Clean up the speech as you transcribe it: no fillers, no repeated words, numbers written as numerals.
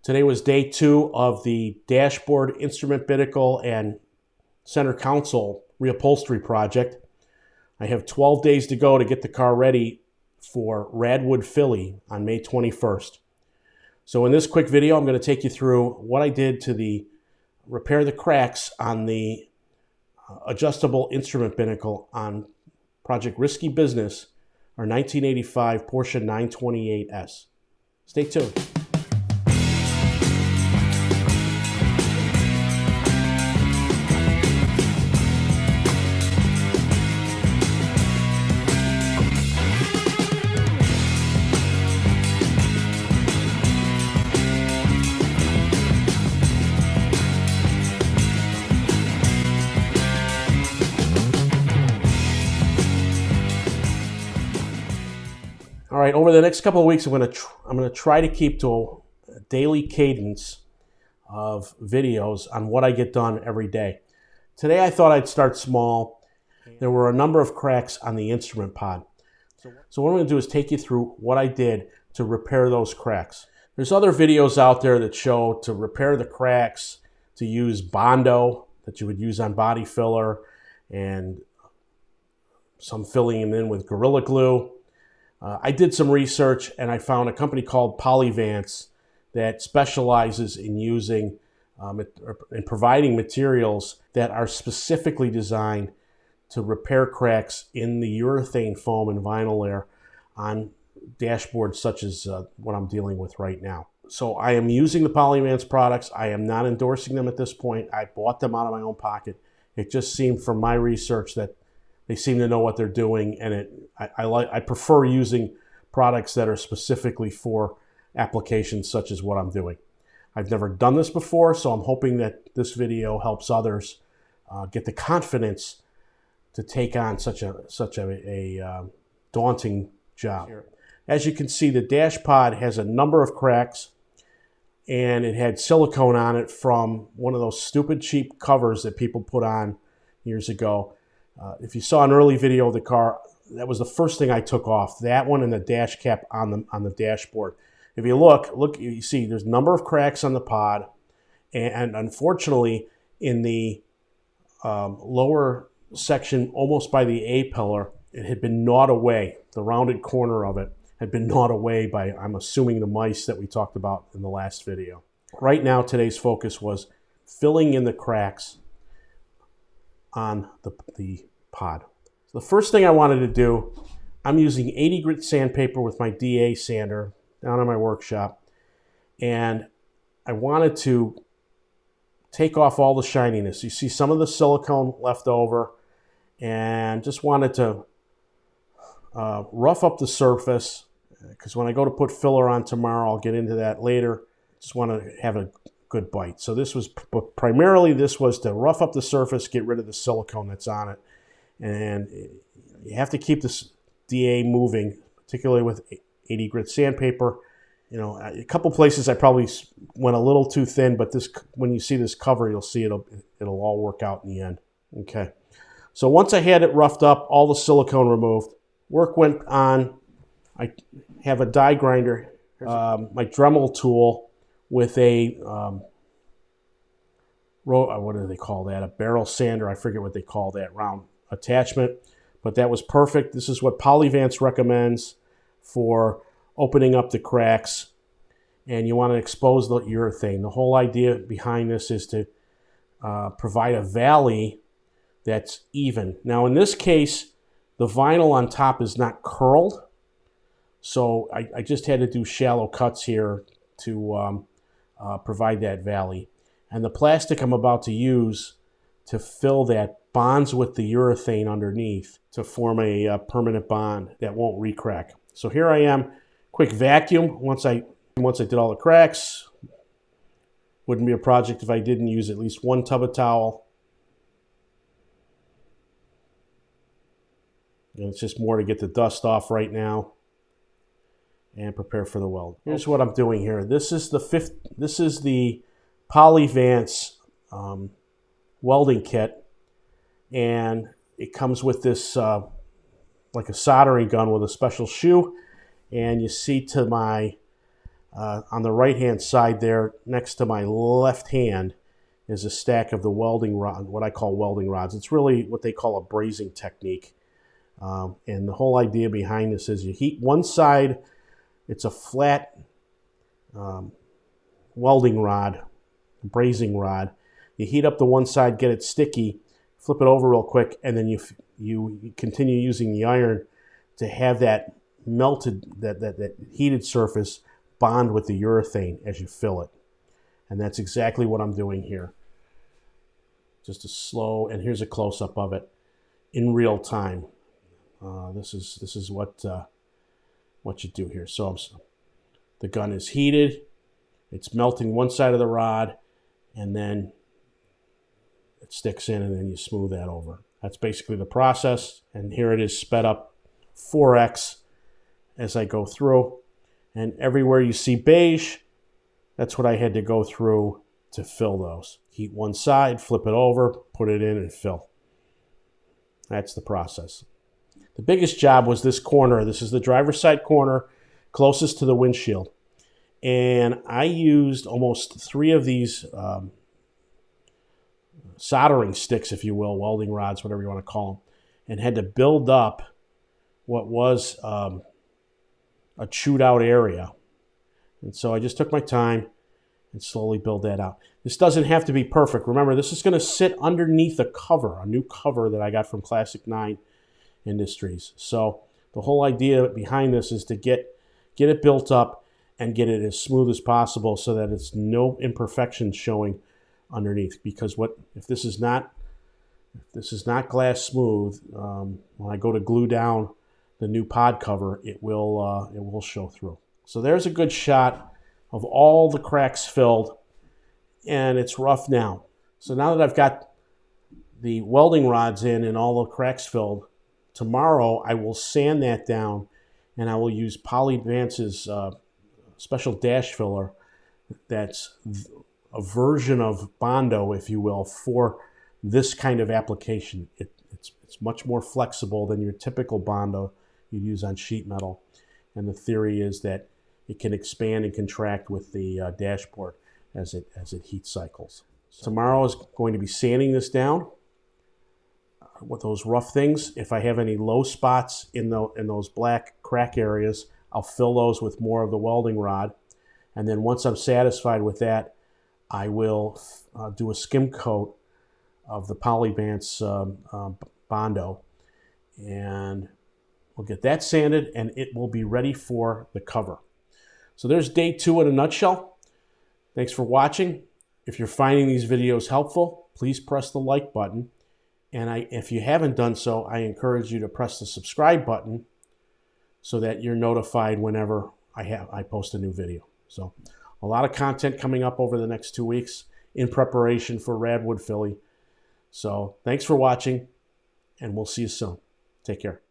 Today was day 2 of the dashboard, instrument binnacle, and center console reupholstery project. I have 12 days to go to get the car ready for RADWood Philly on May 21st. So in this quick video, I'm going to take you through what I did to repair the cracks on the adjustable instrument binnacle on Project Risky Business, our 1985 Porsche 928S. Stay tuned. All right, over the next couple of weeks, I'm going to try to keep to a daily cadence of videos on what I get done every day. Today, I thought I'd start small. There were a number of cracks on the instrument pod. So what I'm going to do is take you through what I did to repair those cracks. There's other videos out there that show to repair the cracks, to use Bondo that you would use on body filler, and some filling them in with Gorilla Glue. I did some research and I found a company called Polyvance that specializes in using and providing materials that are specifically designed to repair cracks in the urethane foam and vinyl layer on dashboards such as what I'm dealing with right now. So I am using the Polyvance products. I am not endorsing them at this point. I bought them out of my own pocket. It just seemed from my research that they seem to know what they're doing, and I prefer using products that are specifically for applications such as what I'm doing. I've never done this before, so I'm hoping that this video helps others get the confidence to take on such a daunting job. As you can see, the dash pod has a number of cracks, and it had silicone on it from one of those stupid cheap covers that people put on years ago. If you saw an early video of the car, that was the first thing I took off. That one and the dash cap on the dashboard. If you look, you see there's a number of cracks on the pod, and unfortunately, in the lower section, almost by the A pillar, it had been gnawed away. The rounded corner of it had been gnawed away by, I'm assuming, the mice that we talked about in the last video. Right now, today's focus was filling in the cracks on the pod. So the first thing I wanted to do, I'm using 80 grit sandpaper with my DA sander down in my workshop, and I wanted to take off all the shininess. You see some of the silicone left over, and just wanted to rough up the surface, because when I go to put filler on tomorrow, I'll get into that later. Just want to have a good bite. So this was primarily to rough up the surface, get rid of the silicone that's on it. And you have to keep this DA moving, particularly with 80 grit sandpaper. You know, a couple places I probably went a little too thin, but this, when you see this cover, you'll see it'll all work out in the end. Okay. So once I had it roughed up, all the silicone removed, work went on. I have a die grinder, my Dremel tool, with a, what do they call that? A barrel sander. I forget what they call that round attachment, but that was perfect. This is what Polyvance recommends for opening up the cracks, and you want to expose the urethane. The whole idea behind this is to provide a valley that's even. Now, in this case, the vinyl on top is not curled, so I just had to do shallow cuts here to provide that valley. And the plastic I'm about to use to fill that bonds with the urethane underneath to form a permanent bond that won't re-crack. So here I am, quick vacuum. Once I did all the cracks, wouldn't be a project if I didn't use at least one tub of towel. And it's just more to get the dust off right now and prepare for the weld. Here's what I'm doing here. This is the Polyvance welding kit, and it comes with this like a soldering gun with a special shoe, and you see to my On the right-hand side there, next to my left hand, is a stack of the welding rod, what I call welding rods. It's really what they call a brazing technique. And the whole idea behind this is you heat one side, it's a flat welding rod, brazing rod. You heat up the one side, get it sticky, flip it over real quick, and then you continue using the iron to have that melted, that heated surface bond with the urethane as you fill it. And that's exactly what I'm doing here. Just a slow, and here's a close-up of it in real time. This is what you do here. So the gun is heated, it's melting one side of the rod, and then it sticks in, and then you smooth that over. That's basically the process, and here it is sped up 4x as I go through. And everywhere you see beige, that's what I had to go through to fill those. Heat one side, flip it over, put it in, and fill. That's the process. The biggest job was this corner. This is the driver's side corner closest to the windshield. And I used almost 3 of these soldering sticks, if you will, welding rods, whatever you want to call them, and had to build up what was a chewed out area. And so I just took my time and slowly build that out. This doesn't have to be perfect. Remember, this is going to sit underneath a cover, a new cover that I got from Classic 9 Industries. So the whole idea behind this is to get it built up and get it as smooth as possible so that it's no imperfections showing underneath. Because if this is not glass smooth, when I go to glue down the new pod cover, it will show through. So there's a good shot of all the cracks filled, and it's rough now. So now that I've got the welding rods in and all the cracks filled, tomorrow I will sand that down, and I will use Polyvance's special dash filler. That's a version of Bondo, if you will, for this kind of application. It's much more flexible than your typical Bondo you'd use on sheet metal. And the theory is that it can expand and contract with the dashboard as it heat cycles. So tomorrow is going to be sanding this down with those rough things. If I have any low spots in those black crack areas, I'll fill those with more of the welding rod. And then once I'm satisfied with that, I will do a skim coat of the Polyvance Bondo, and we'll get that sanded, and it will be ready for the cover. So there's day 2 in a nutshell. Thanks for watching. If you're finding these videos helpful, please press the like button. And if you haven't done so, I encourage you to press the subscribe button so that you're notified whenever I post a new video. So a lot of content coming up over the next 2 weeks in preparation for RADWood Philly. So thanks for watching, and we'll see you soon. Take care.